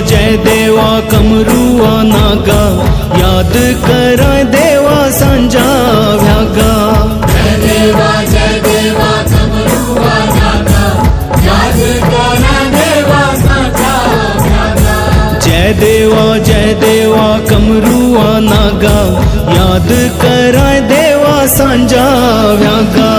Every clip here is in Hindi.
जय देवा कमरुआ नागा, याद करा देवा सांजा व्यागा। जय देवा कमरुआ नागा, याद करा देवा सांजा व्यागा। जय देवा कमरुआ नागा, याद करा देवा सांजा व्यागा।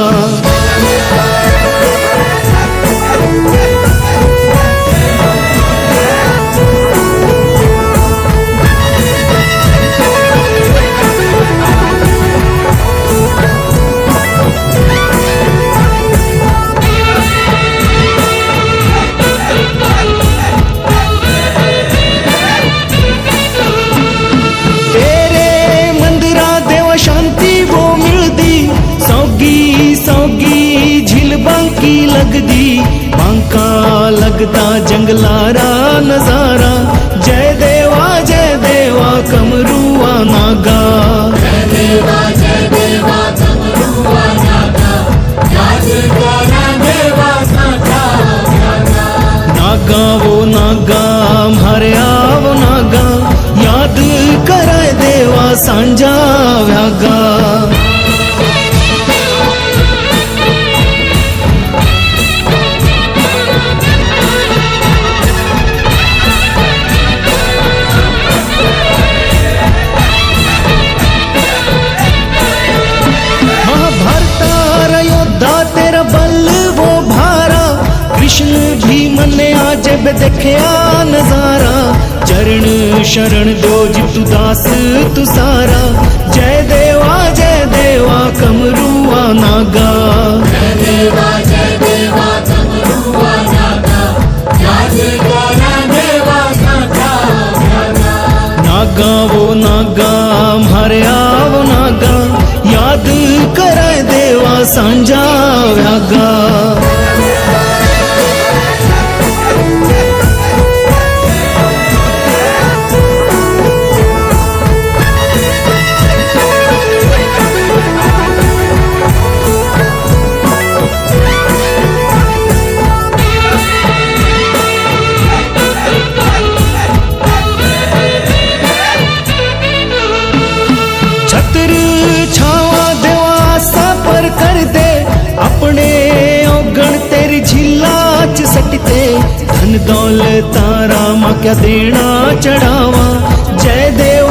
बांकी लगदी, बांका लगता जंगलारा नजारा। जय देवा कमरुआ नागा। जय देवा कमरुआ नागा, याद करा देवा सांजा व्यागा। नागा वो नागा म्हारे वो नागा, याद करे देवा सांजा व्यागा। कृष्ण भी मने जब देखया नजारा, चरण शरण दो जितु दास तु सारा। जय देवा कमरुआ नागा। जय देवा कमरुआ नागा, याद करा देवा सांजा व्यागा। नागा वो नागा म्हारे वो नागा, याद करे देवा सांजा व्यागा। अपने औगण तेरी झीला च सटते, धन दौलत तारा मां क्या देना चढ़ावा। जय देवा